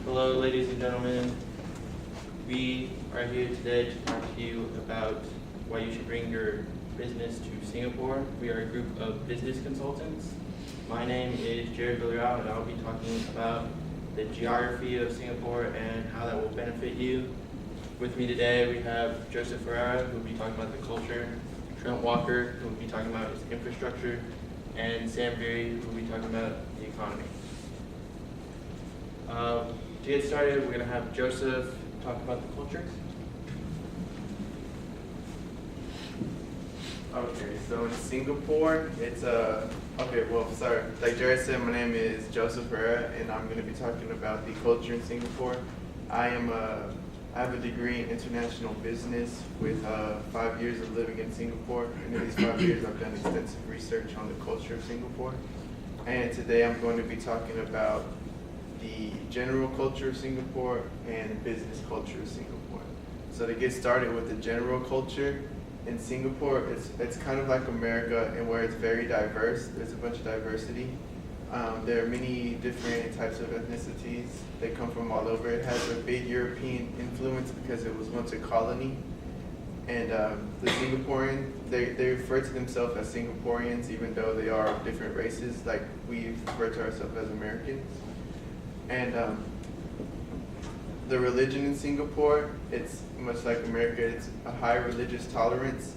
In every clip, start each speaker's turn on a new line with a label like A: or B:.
A: Hello, ladies and gentlemen. We are here today to talk to you about why you should bring your business to Singapore. We are a group of business consultants. My name is Jared Villarreal, and I'll be talking about the geography of Singapore and how that will benefit you. With me today, we have Joseph Ferreira, who will be talking about the culture, Trent Walker, who will be talking about its infrastructure, and Sam Beery, who will be talking about the economy. To get started, we're going to have Joseph talk about the culture.
B: Okay, so in Singapore, like Jared said, my name is Joseph Herrera, and I'm going to be talking about the culture in Singapore. I have a degree in international business with 5 years of living in Singapore, and in these 5 years I've done extensive research on the culture of Singapore. And today I'm going to be talking about the general culture of Singapore and the business culture of Singapore. So to get started with the general culture, in Singapore, it's kind of like America in where it's very diverse. There's a bunch of diversity. There are many different types of ethnicities. They come from all over. It has a big European influence because it was once a colony. And the Singaporean, they refer to themselves as Singaporeans, even though they are different races, like we refer to ourselves as Americans. And the religion in Singapore, it's much like America. It's a high religious tolerance.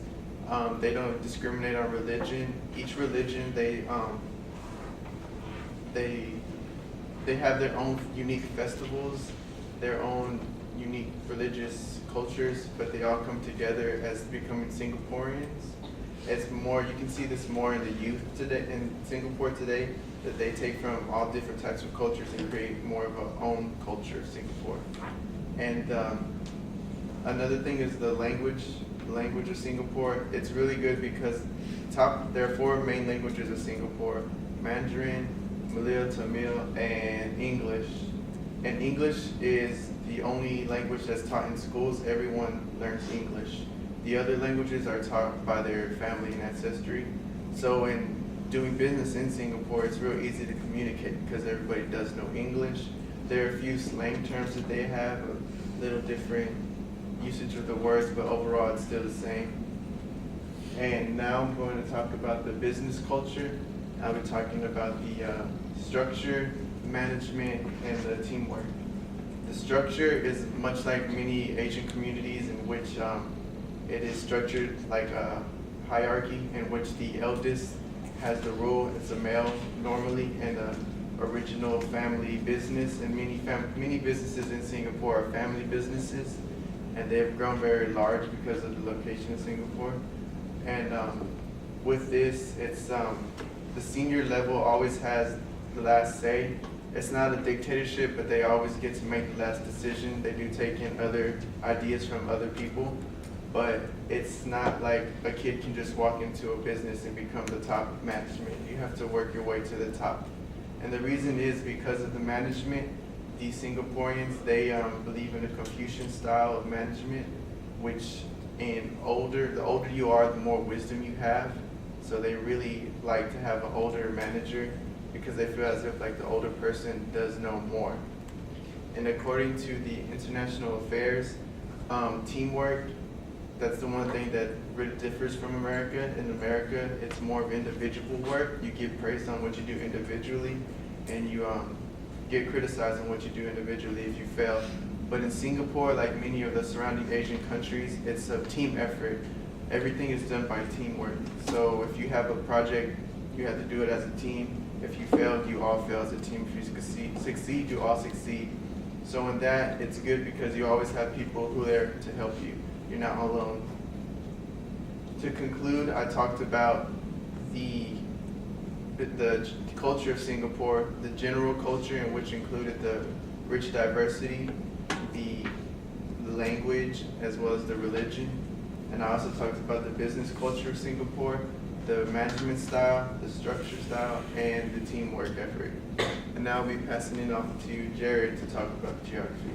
B: They don't discriminate on religion. Each religion, they have their own unique festivals, their own unique religious cultures, but they all come together as becoming Singaporeans. It's more, you can see this more in the youth today in Singapore today, that they take from all different types of cultures and create more of our own culture of Singapore. And another thing is the language of Singapore. It's really good because there are 4 main languages of Singapore: Mandarin, Malay, Tamil, and English. And English is the only language that's taught in schools. Everyone learns English. The other languages are taught by their family and ancestry. So in doing business in Singapore, it's real easy to communicate because everybody does know English. There are a few slang terms that they have, a little different usage of the words, but overall it's still the same. And now I'm going to talk about the business culture. I'll be talking about the structure, management, and the teamwork. The structure is much like many Asian communities in which it is structured like a hierarchy in which the eldest has the rule. It's a male normally, and a original family business, and many businesses in Singapore are family businesses, and they've grown very large because of the location of Singapore. And with this, it's the senior level always has the last say. It's not a dictatorship, but they always get to make the last decision. They do take in other ideas from other people, but it's not like a kid can just walk into a business and become the top management. You have to work your way to the top. And the reason is because of the management. The Singaporeans, they believe in a Confucian style of management, which the older you are, the more wisdom you have. So they really like to have an older manager because they feel as if like the older person does know more. And according to the international affairs, teamwork, that's the one thing that really differs from America. In America, it's more of individual work. You get praised on what you do individually, and you get criticized on what you do individually if you fail. But in Singapore, like many of the surrounding Asian countries, it's a team effort. Everything is done by teamwork. So if you have a project, you have to do it as a team. If you fail, you all fail as a team. If you succeed, you all succeed. So in that, it's good because you always have people who are there to help you. You're not alone. To conclude, I talked about the culture of Singapore, the general culture, in which included the rich diversity, the language, as well as the religion. And I also talked about the business culture of Singapore, the management style, the structure style, and the teamwork effort. And now I'll be passing it off to Jared to talk about geography.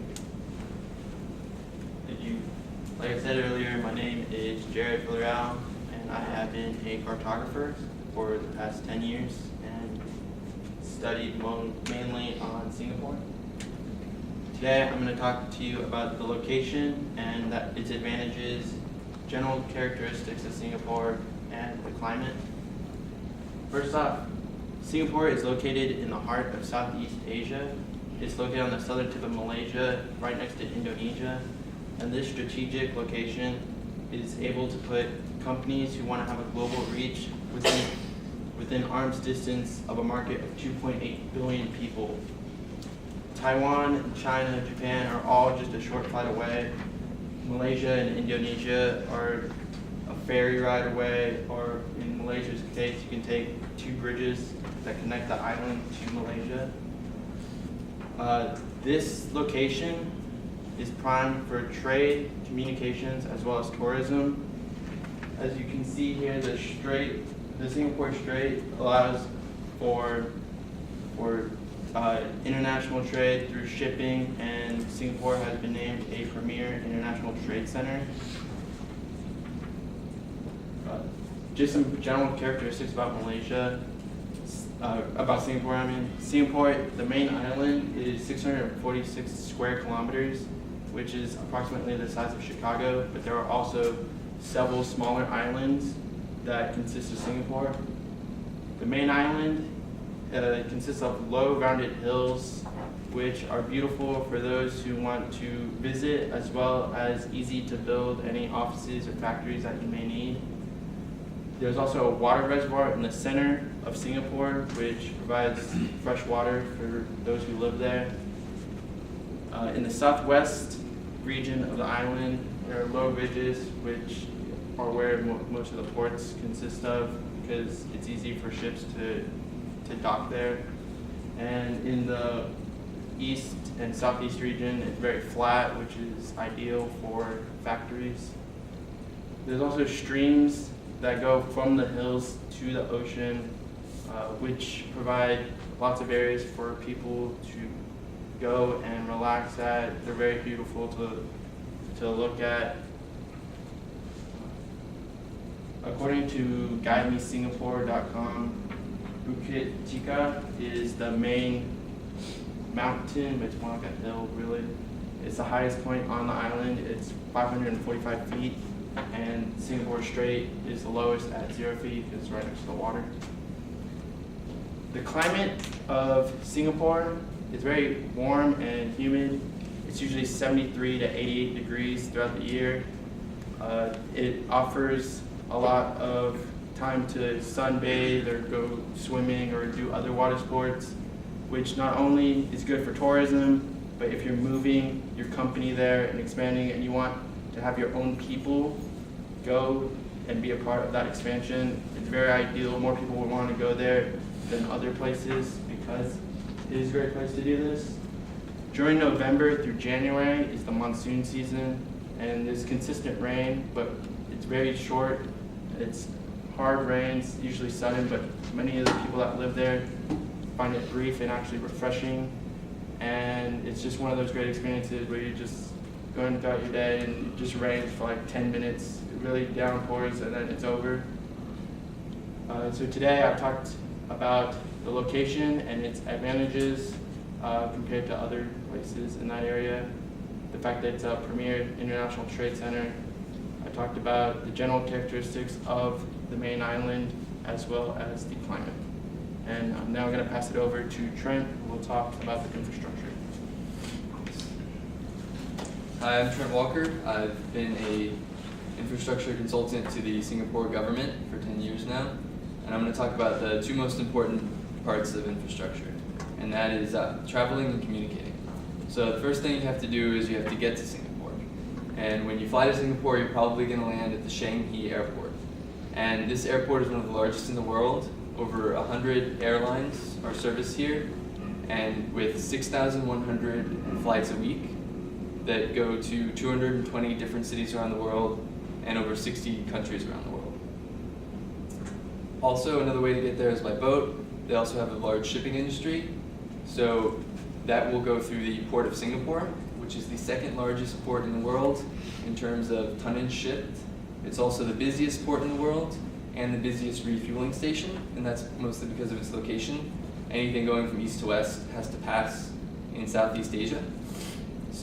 A: Thank you. Like I said earlier, my name is Jared Villarreal, and I have been a cartographer for the past 10 years and studied mainly on Singapore. Today I'm going to talk to you about the location and its advantages, general characteristics of Singapore, and the climate. First off, Singapore is located in the heart of Southeast Asia. It's located on the southern tip of Malaysia, right next to Indonesia. And this strategic location is able to put companies who want to have a global reach within arm's distance of a market of 2.8 billion people. Taiwan, China, Japan are all just a short flight away. Malaysia and Indonesia are a ferry ride away, or in Malaysia's case, you can take 2 bridges that connect the island to Malaysia. This location is primed for trade, communications, as well as tourism. As you can see here, the Singapore Strait allows for international trade through shipping, and Singapore has been named a premier international trade center. Just some general characteristics about Singapore. Singapore, the main island, is 646 square kilometers, which is approximately the size of Chicago, but there are also several smaller islands that consist of Singapore. The main island consists of low rounded hills, which are beautiful for those who want to visit, as well as easy to build any offices or factories that you may need. There's also a water reservoir in the center of Singapore, which provides fresh water for those who live there. In the southwest region of the island, there are low ridges, which are where most of the ports consist of, because it's easy for ships to dock there. And in the east and southeast region, it's very flat, which is ideal for factories. There's also streams that go from the hills to the ocean, which provide lots of areas for people to go and relax at. They're very beautiful to look at. According to GuideMeSingapore.com, Bukit Tika is the main mountain, but it's more like a hill, really. It's the highest point on the island. It's 545 feet, and Singapore Strait is the lowest at 0 feet. It's right next to the water. The climate of Singapore is very warm and humid. It's usually 73 to 88 degrees throughout the year. It offers a lot of time to sunbathe or go swimming or do other water sports, which not only is good for tourism, but if you're moving your company there and expanding and you want to have your own people go and be a part of that expansion, it's very ideal. More people would want to go there than other places because it is a great place to do this. During November through January is the monsoon season, and there's consistent rain, but it's very short. It's hard rains, usually sudden, but many of the people that live there find it brief and actually refreshing. And it's just one of those great experiences where you're just going throughout your day and it just rains for like 10 minutes. It really downpours and then it's over. So today I talked about the location and its advantages compared to other places in that area. The fact that it's a premier international trade center. I talked about the general characteristics of the main island as well as the climate. And I'm now going to pass it over to Trent, who will talk about the infrastructure.
C: Hi, I'm Trent Walker. I've been an infrastructure consultant to the Singapore government for 10 years now. And I'm going to talk about the 2 most important parts of infrastructure, and that is traveling and communicating. So the first thing you have to do is you have to get to Singapore. And when you fly to Singapore, you're probably going to land at the Changi Airport. And this airport is one of the largest in the world. Over 100 airlines are serviced here, and with 6,100 flights a week that go to 220 different cities around the world and over 60 countries around the world. Also, another way to get there is by boat. They also have a large shipping industry, so that will go through the Port of Singapore, which is the 2nd largest port in the world in terms of tonnage shipped. It's also the busiest port in the world and the busiest refueling station, and that's mostly because of its location. Anything going from east to west has to pass in Southeast Asia.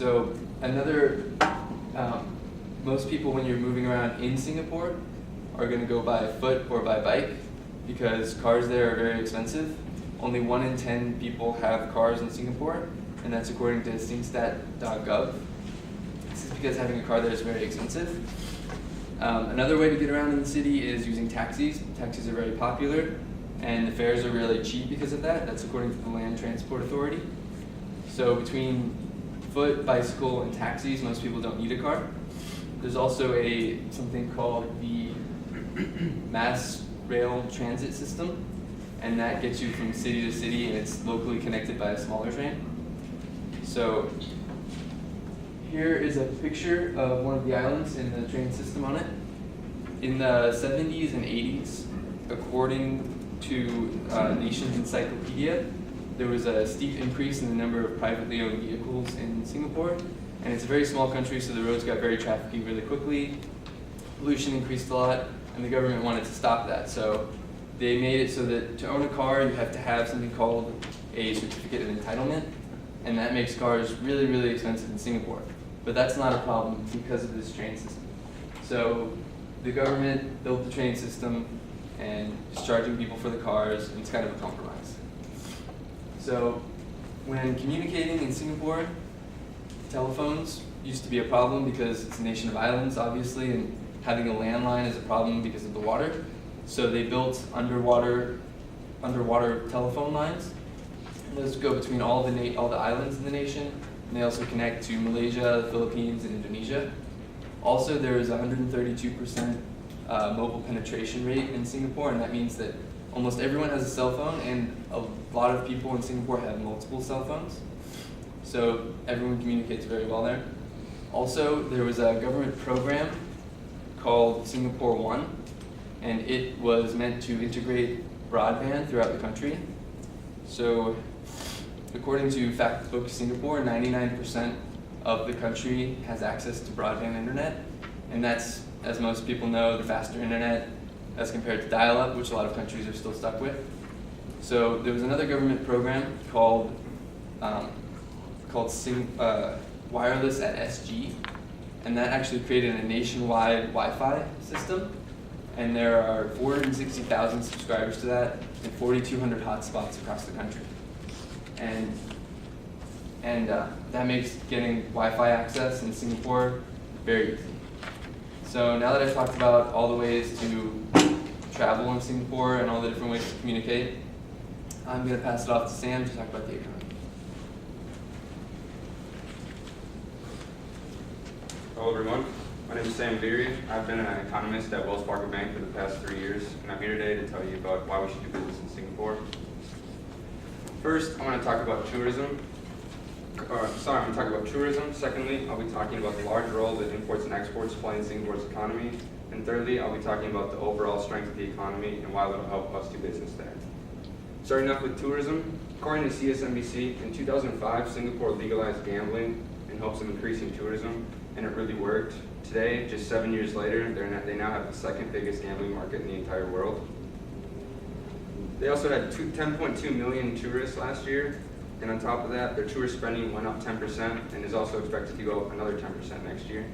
C: So most people when you're moving around in Singapore are going to go by foot or by bike because cars there are very expensive. Only 1 in 10 people have cars in Singapore, and that's according to singstat.gov. This is because having a car there is very expensive. Another way to get around in the city is using taxis. Taxis are very popular, and the fares are really cheap because of that. That's according to the Land Transport Authority. So between foot, bicycle, and taxis, most people don't need a car. There's also something called the Mass Rail Transit System, and that gets you from city to city, and it's locally connected by a smaller train. So here is a picture of one of the islands and the train system on it. In the 70s and 80s, according to Nation's Encyclopedia, there was a steep increase in the number of privately owned vehicles in Singapore. And it's a very small country, so the roads got very trafficky really quickly. Pollution increased a lot, and the government wanted to stop that. So they made it so that to own a car, you have to have something called a certificate of entitlement, and that makes cars really, really expensive in Singapore. But that's not a problem because of this train system. So the government built the train system and is charging people for the cars, and it's kind of a compromise. So when communicating in Singapore, telephones used to be a problem because it's a nation of islands, obviously, and having a landline is a problem because of the water. So they built underwater telephone lines. And those go between all the islands in the nation, and they also connect to Malaysia, the Philippines, and Indonesia. Also, there is 132% mobile penetration rate in Singapore, and that means that almost everyone has a cell phone, and a lot of people in Singapore have multiple cell phones. So everyone communicates very well there. Also, there was a government program called Singapore One, and it was meant to integrate broadband throughout the country. So according to Factbook Singapore, 99% of the country has access to broadband internet, and that's, as most people know, the faster internet as compared to dial-up, which a lot of countries are still stuck with. So there was another government program called Wireless at SG, and that actually created a nationwide Wi-Fi system, and there are 460,000 subscribers to that and 4,200 hotspots across the country. And that makes getting Wi-Fi access in Singapore very easy. So now that I've talked about all the ways to travel in Singapore and all the different ways to communicate, I'm going to pass it off to Sam to talk about the economy.
D: Hello everyone, my name is Sam Leary. I've been an economist at Wells Fargo Bank for the past 3 years, and I'm here today to tell you about why we should do business in Singapore. First, I want to talk about tourism. I'm going to talk about tourism. Secondly, I'll be talking about the large role that imports and exports play in Singapore's economy. And thirdly, I'll be talking about the overall strength of the economy and why it will help us do business there. Starting off with tourism, according to CSNBC, in 2005, Singapore legalized gambling in hopes of increasing tourism, and it really worked. Today, just 7 years later, they now have the second biggest gambling market in the entire world. They also had 10.2 million tourists last year, and on top of that, their tourist spending went up 10% and is also expected to go up another 10% next year.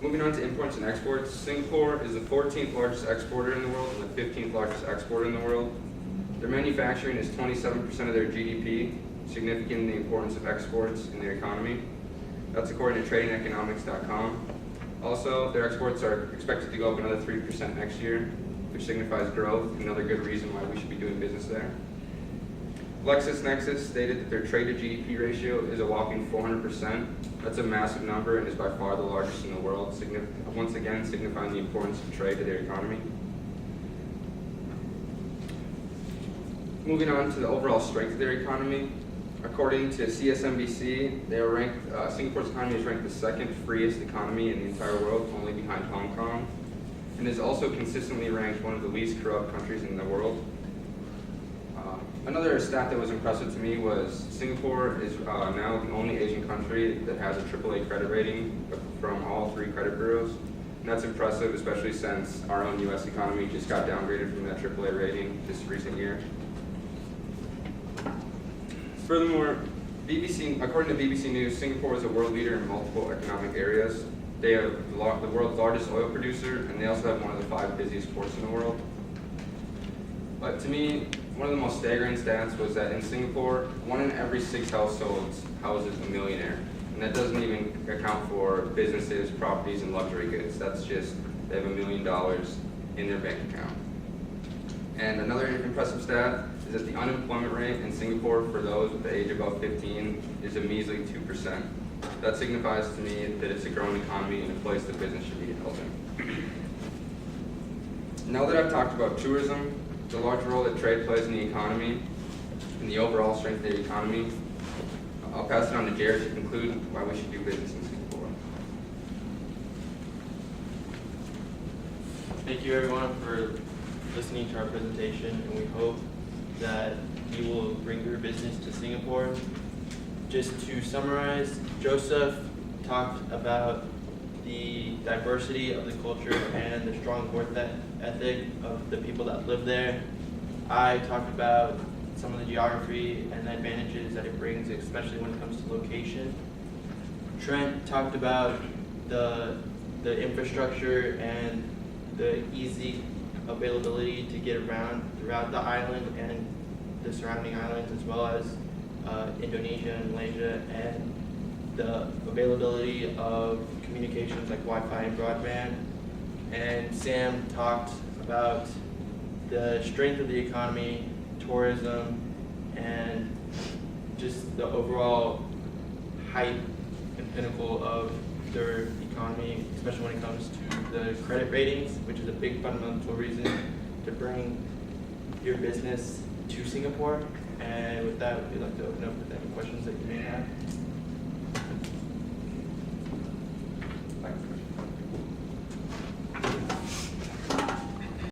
D: Moving on to imports and exports, Singapore is the 14th largest exporter in the world and the 15th largest exporter in the world. Their manufacturing is 27% of their GDP, significant the importance of exports in their economy. That's according to tradingeconomics.com. Also, their exports are expected to go up another 3% next year, which signifies growth, another good reason why we should be doing business there. LexisNexis stated that their trade to GDP ratio is a whopping 400%. That's a massive number and is by far the largest in the world, once again signifying the importance of trade to their economy. Moving on to the overall strength of their economy, according to CSNBC, they are ranked, Singapore's economy is ranked the second freest economy in the entire world, only behind Hong Kong, and is also consistently ranked one of the least corrupt countries in the world. Another stat that was impressive to me was Singapore is now the only Asian country that has a AAA credit rating from all 3 credit bureaus. And that's impressive, especially since our own U.S. economy just got downgraded from that AAA rating this recent year. Furthermore, BBC, according to BBC News, Singapore is a world leader in multiple economic areas. They have the world's largest oil producer, and they also have one of the 5 busiest ports in the world. But to me, one of the most staggering stats was that in Singapore, 1 in every 6 households houses a millionaire. And that doesn't even account for businesses, properties, and luxury goods. That's just, they have $1 million in their bank account. And another impressive stat is that the unemployment rate in Singapore for those with the age above 15 is a measly 2%. That signifies to me that it's a growing economy and a place that business should be held in. Now that I've talked about tourism, the large role that trade plays in the economy, and the overall strength of the economy, I'll pass it on to Jared to conclude why we should do business in Singapore.
A: Thank you everyone for listening to our presentation, and we hope that you will bring your business to Singapore. Just to summarize, Joseph talked about the diversity of the culture and the strong work ethic of the people that live there. I talked about some of the geography and the advantages that it brings, especially when it comes to location. Trent talked about the infrastructure and the easy availability to get around throughout the island and the surrounding islands, as well as Indonesia and Malaysia, and the availability of communications like Wi-Fi and broadband. And Sam talked about the strength of the economy, tourism, and just the overall height and pinnacle of their economy, especially when it comes to the credit ratings, which is a big fundamental reason to bring your business to Singapore. And with that, we'd like to open up with any questions.